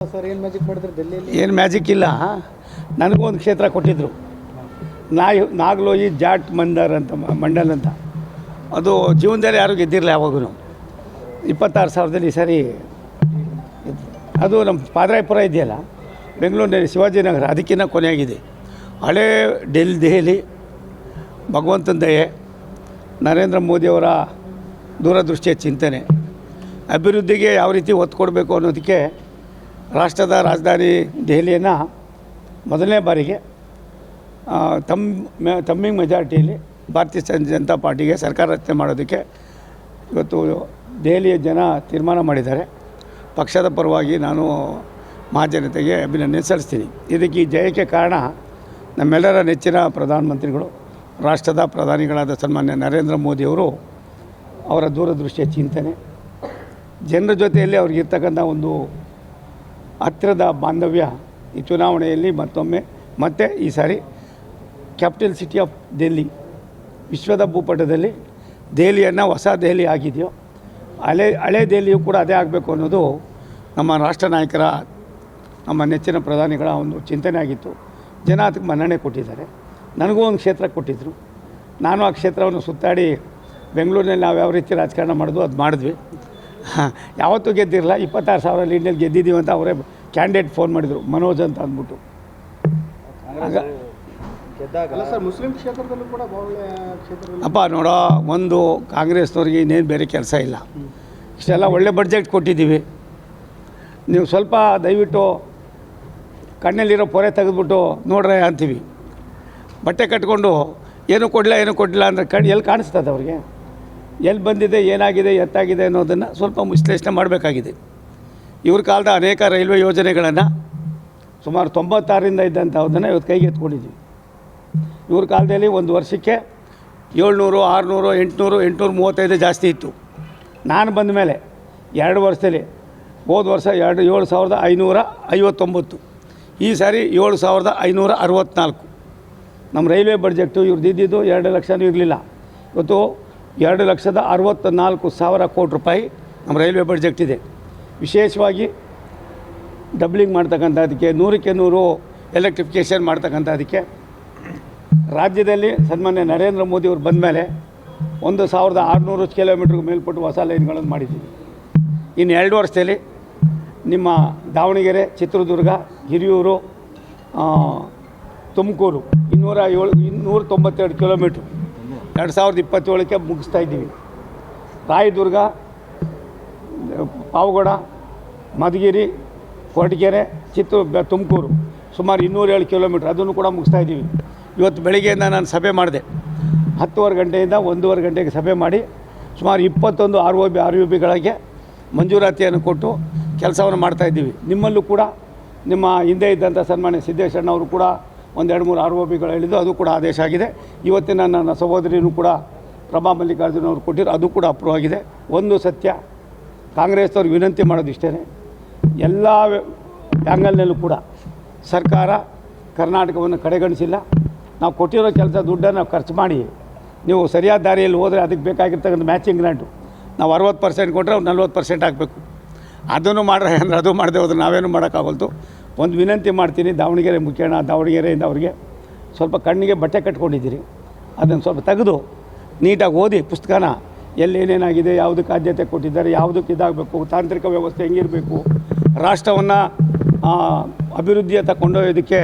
Sir ಏನು magic ಮಾಡಿದ್ರೆ ಡೆಲ್ಲಿಯಲ್ಲಿ? ಏನು ಮ್ಯಾಜಿಕ್ ಇಲ್ಲ. ನನಗೂ ಒಂದು ಕ್ಷೇತ್ರ ಕೊಟ್ಟಿದ್ದರು, ನಾಗ್ಲೋಯಿ ಜಾಟ್ ಮಂಡಲ್ ಅಂತ. ಅದು ಜೀವನದಲ್ಲಿ ಯಾರೂ ಗೆದ್ದಿರಲಿಲ್ಲ ಯಾವಾಗೂ. 26,000ದಲ್ಲಿ ಈ ಸರಿ ಅದು ನಮ್ಮ ಪಾದರಾಯಪುರ ಇದೆಯಲ್ಲ ಬೆಂಗಳೂರಿನಲ್ಲಿ ಶಿವಾಜಿನಗರ, ಅದಕ್ಕಿಂತ ಕೊನೆಯಾಗಿದೆ. ಹಳೇ ದೆಹಲಿ ಭಗವಂತನ ದಯೆ, ನರೇಂದ್ರ ಮೋದಿಯವರ ದೂರದೃಷ್ಟಿಯ ಚಿಂತನೆ, ಅಭಿವೃದ್ಧಿಗೆ ಯಾವ ರೀತಿ ಒತ್ತು ಕೊಡಬೇಕು ಅನ್ನೋದಕ್ಕೆ ರಾಷ್ಟ್ರದ ರಾಜಧಾನಿ ದೆಹಲಿಯನ್ನು ಮೊದಲನೇ ಬಾರಿಗೆ ತಮ್ಮಿಂಗ್ ಮೆಜಾರಿಟಿಯಲ್ಲಿ ಭಾರತೀಯ ಜನತಾ ಪಾರ್ಟಿಗೆ ಸರ್ಕಾರ ರಚನೆ ಮಾಡೋದಕ್ಕೆ ಇವತ್ತು ದೆಹಲಿಯ ಜನ ತೀರ್ಮಾನ ಮಾಡಿದ್ದಾರೆ. ಪಕ್ಷದ ಪರವಾಗಿ ನಾನು ಮಹಾಜನತೆಗೆ ಅಭಿನಂದನೆ ಸಲ್ಲಿಸ್ತೀನಿ. ಇದಕ್ಕೆ ಈ ಜಯಕ್ಕೆ ಕಾರಣ ನಮ್ಮೆಲ್ಲರ ನೆಚ್ಚಿನ ಪ್ರಧಾನಮಂತ್ರಿಗಳು, ರಾಷ್ಟ್ರದ ಪ್ರಧಾನಿಗಳಾದ ಸನ್ಮಾನ್ಯ ನರೇಂದ್ರ ಮೋದಿಯವರು, ಅವರ ದೂರದೃಷ್ಟಿಯ ಚಿಂತನೆ, ಜನರ ಜೊತೆಯಲ್ಲಿ ಅವ್ರಿಗಿರ್ತಕ್ಕಂಥ ಒಂದು ಹತ್ತಿರದ ಬಾಂಧವ್ಯ ಈ ಚುನಾವಣೆಯಲ್ಲಿ ಮತ್ತೆ ಈ ಸಾರಿ ಕ್ಯಾಪಿಟಲ್ ಸಿಟಿ ಆಫ್ ಡೆಲ್ಲಿ, ವಿಶ್ವದ ಭೂಪಟದಲ್ಲಿ ದೆಹಲಿಯನ್ನು ಹೊಸ ದೆಹಲಿ ಆಗಿದೆಯೋ ಹಳೆ ದೆಹಲಿಯು ಕೂಡ ಅದೇ ಆಗಬೇಕು ಅನ್ನೋದು ನಮ್ಮ ರಾಷ್ಟ್ರ ನಾಯಕರ, ನಮ್ಮ ನೆಚ್ಚಿನ ಪ್ರಧಾನಿಗಳ ಒಂದು ಚಿಂತನೆ ಆಗಿತ್ತು. ಜನ ಅದಕ್ಕೆ ಮನ್ನಣೆ ಕೊಟ್ಟಿದ್ದಾರೆ. ನನಗೂ ಒಂದು ಕ್ಷೇತ್ರ ಕೊಟ್ಟಿದ್ದರು. ನಾನು ಆ ಕ್ಷೇತ್ರವನ್ನು ಸುತ್ತಾಡಿ ಬೆಂಗಳೂರಿನಲ್ಲಿ ನಾವು ಯಾವ ರೀತಿ ರಾಜಕಾರಣ ಮಾಡೋದು ಅದು ಮಾಡಿದ್ವಿ. ಯಾವತ್ತೂ ಗೆದ್ದಿರಲ್ಲ. 26,000 ಲೀಡ್ನಲ್ಲಿ ಗೆದ್ದಿದ್ದೀವಿ ಅಂತ ಅವರೇ ಕ್ಯಾಂಡಿಡೇಟ್ ಫೋನ್ ಮಾಡಿದರು, ಮನೋಜ್ ಅಂತ ಅಂದ್ಬಿಟ್ಟು. ಆಗ ಸರ್ ಮುಸ್ಲಿಂ ಕ್ಷೇತ್ರದಲ್ಲೂ ಕೂಡ ಅಪ್ಪ ನೋಡೋ, ಒಂದು ಕಾಂಗ್ರೆಸ್ನವ್ರಿಗೆ ಇನ್ನೇನು ಬೇರೆ ಕೆಲಸ ಇಲ್ಲ. ಇಷ್ಟೆಲ್ಲ ಒಳ್ಳೆ ಬಡ್ಜೆಟ್ ಕೊಟ್ಟಿದ್ದೀವಿ. ನೀವು ಸ್ವಲ್ಪ ದಯವಿಟ್ಟು ಕಣ್ಣಲ್ಲಿರೋ ಪೊರೆ ತೆಗೆದುಬಿಟ್ಟು ನೋಡ್ರೆ ಅಂತೀವಿ. ಬಟ್ಟೆ ಕಟ್ಕೊಂಡು ಏನೂ ಕೊಡಲಿಲ್ಲ ಅಂದರೆ ಎಲ್ಲಿ ಕಾಣಿಸ್ತದೆ ಅವ್ರಿಗೆ? ಎಲ್ಲಿ ಬಂದಿದೆ, ಏನಾಗಿದೆ, ಎತ್ತಾಗಿದೆ ಅನ್ನೋದನ್ನು ಸ್ವಲ್ಪ ವಿಶ್ಲೇಷಣೆ ಮಾಡಬೇಕಾಗಿದೆ. ಇವ್ರ ಕಾಲದ ಅನೇಕ ರೈಲ್ವೆ ಯೋಜನೆಗಳನ್ನು ಸುಮಾರು 96ರಿಂದ ಇದ್ದಂಥದ್ದನ್ನು ಇವತ್ತು ಕೈಗೆ ಎತ್ಕೊಂಡಿದ್ದೀವಿ. ಇವ್ರ ಕಾಲದಲ್ಲಿ ಒಂದು ವರ್ಷಕ್ಕೆ 700, 600, 800, 835 ಜಾಸ್ತಿ ಇತ್ತು. ನಾನು ಬಂದ ಮೇಲೆ 2 ವರ್ಷದಲ್ಲಿ, ಹೋದ ವರ್ಷ 7,559, ಈ ಸಾರಿ 7,564. ನಮ್ಮ ರೈಲ್ವೆ ಬಡ್ಜೆಟ್ಟು ಇವ್ರದ್ದು ಇದ್ದಿದ್ದು 2 ಲಕ್ಷನೂ ಇರಲಿಲ್ಲ. ಇವತ್ತು 2,64,000 ಕೋಟಿ ರೂಪಾಯಿ ನಮ್ಮ ರೈಲ್ವೆ ಬಡ್ಜೆಟ್ ಇದೆ. ವಿಶೇಷವಾಗಿ ಡಬ್ಲಿಂಗ್ ಮಾಡ್ತಕ್ಕಂಥದ್ದಕ್ಕೆ, 100ಕ್ಕೆ 100 ಎಲೆಕ್ಟ್ರಿಫಿಕೇಷನ್ ಮಾಡ್ತಕ್ಕಂಥದ್ದಕ್ಕೆ ರಾಜ್ಯದಲ್ಲಿ ಸನ್ಮಾನ್ಯ ನರೇಂದ್ರ ಮೋದಿಯವರು ಬಂದ ಮೇಲೆ 1,600 ಕಿಲೋಮೀಟ್ರಿಗೆ ಮೇಲ್ಪಟ್ಟು ಹೊಸ ಲೈನ್ಗಳನ್ನು ಮಾಡಿದ್ದೀವಿ. ಇನ್ನು 2 ವರ್ಷದಲ್ಲಿ ನಿಮ್ಮ ದಾವಣಗೆರೆ, ಚಿತ್ರದುರ್ಗ, ಹಿರಿಯೂರು, ತುಮಕೂರು 292 ಕಿಲೋಮೀಟ್ರು 2027ಕ್ಕೆ ಮುಗಿಸ್ತಾ ಇದ್ದೀವಿ. ರಾಯದುರ್ಗ, ಪಾವಗಡ, ಮಧುಗಿರಿ, ಕೊರಟಗೆರೆ, ತುಮಕೂರು ಸುಮಾರು 207 ಕಿಲೋಮೀಟ್ರ್, ಅದನ್ನು ಕೂಡ ಮುಗಿಸ್ತಾ ಇದ್ದೀವಿ. ಇವತ್ತು ಬೆಳಗ್ಗೆಯಿಂದ ನಾನು ಸಭೆ ಮಾಡಿದೆ. 10:30 ಗಂಟೆಯಿಂದ 1:30 ಗಂಟೆಗೆ ಸಭೆ ಮಾಡಿ ಸುಮಾರು 21 ROBಗಳಿಗೆ ಮಂಜೂರಾತಿಯನ್ನು ಕೊಟ್ಟು ಕೆಲಸವನ್ನು ಮಾಡ್ತಾಯಿದ್ದೀವಿ. ನಿಮ್ಮಲ್ಲೂ ಕೂಡ ನಿಮ್ಮ ಹಿಂದೆ ಇದ್ದಂಥ ಸನ್ಮಾನ್ಯ ಸಿದ್ದೇಶಣ್ಣ ಅವರು ಕೂಡ 1-2-3 ROBಗಳು ಹೇಳಿದ್ದು, ಅದು ಕೂಡ ಆದೇಶ ಆಗಿದೆ. ಇವತ್ತಿನ ನನ್ನ ಸಹೋದರಿಯೂ ಕೂಡ ಪ್ರಭಾ ಮಲ್ಲಿಕಾರ್ಜುನ ಅವರು ಕೊಟ್ಟಿರೋ, ಅದು ಕೂಡ ಅಪ್ರೂವ್ ಆಗಿದೆ. ಒಂದು ಸತ್ಯ, ಕಾಂಗ್ರೆಸ್ನವ್ರಿಗೆ ವಿನಂತಿ ಮಾಡೋದು ಇಷ್ಟೇ, ಎಲ್ಲ ಆ್ಯಂಗಲ್ನಲ್ಲೂ ಕೂಡ ಸರ್ಕಾರ ಕರ್ನಾಟಕವನ್ನು ಕಡೆಗಣಿಸಿಲ್ಲ. ನಾವು ಕೊಟ್ಟಿರೋ ಕೆಲಸ ದುಡ್ಡನ್ನು ನಾವು ಖರ್ಚು ಮಾಡಿ ನೀವು ಸರಿಯಾದ ದಾರಿಯಲ್ಲಿ ಹೋದರೆ ಅದಕ್ಕೆ ಬೇಕಾಗಿರ್ತಕ್ಕಂಥ ಮ್ಯಾಚಿಂಗ್ ಗ್ರಾಂಟು ನಾವು 60% ಕೊಟ್ಟರೆ ಅವ್ರು 40% ಹಾಕಬೇಕು. ಅದನ್ನು ಮಾಡ್ರೆ ಅಂದರೆ ಅದು ಮಾಡದೆ ಹೋದ್ರೆ ನಾವೇನು ಮಾಡೋಕ್ಕಾಗಲ್ತು. ಒಂದು ವಿನಂತಿ ಮಾಡ್ತೀನಿ, ದಾವಣಗೆರೆಯಿಂದ ಅವರಿಗೆ ಸ್ವಲ್ಪ ಕಣ್ಣಿಗೆ ಬಟ್ಟೆ ಕಟ್ಕೊಂಡಿದ್ದೀರಿ, ಅದನ್ನು ಸ್ವಲ್ಪ ತೆಗೆದು ನೀಟಾಗಿ ಓದಿ ಪುಸ್ತಕನ. ಎಲ್ಲೇನೇನಾಗಿದೆ, ಯಾವುದಕ್ಕೆ ಆದ್ಯತೆ ಕೊಟ್ಟಿದ್ದಾರೆ, ಯಾವುದಕ್ಕೆ ಇದಾಗಬೇಕು, ತಾಂತ್ರಿಕ ವ್ಯವಸ್ಥೆ ಹೆಂಗಿರಬೇಕು, ರಾಷ್ಟ್ರವನ್ನು ಅಭಿವೃದ್ಧಿಯತ್ತ ಕೊಂಡೊಯ್ಯೋದಕ್ಕೆ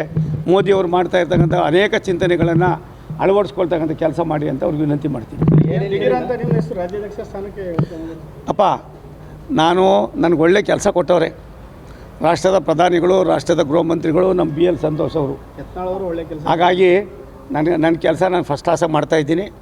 ಮೋದಿಯವರು ಮಾಡ್ತಾ ಇರ್ತಕ್ಕಂಥ ಅನೇಕ ಚಿಂತನೆಗಳನ್ನು ಅಳವಡಿಸ್ಕೊಳ್ತಕ್ಕಂಥ ಕೆಲಸ ಮಾಡಿ ಅಂತ ಅವ್ರಿಗೆ ವಿನಂತಿ ಮಾಡ್ತೀನಿ. ರಾಜ್ಯಾಧ್ಯಕ್ಷ ಸ್ಥಾನಕ್ಕೆ ಅಪ್ಪ, ನನಗೆ ಒಳ್ಳೆ ಕೆಲಸ ಕೊಟ್ಟವ್ರೆ ರಾಷ್ಟ್ರದ ಪ್ರಧಾನಿಗಳು, ರಾಷ್ಟ್ರದ ಗೃಹ ಮಂತ್ರಿಗಳು, ನಮ್ಮ BL ಸಂತೋಷ್ ಅವರು. ಒಳ್ಳೆ ಕೆಲಸ. ಹಾಗಾಗಿ ನನ್ನ ಕೆಲಸ ನಾನು ಫಸ್ಟ್ ಕ್ಲಾಸಾಗಿ ಮಾಡ್ತಾಯಿದ್ದೀನಿ.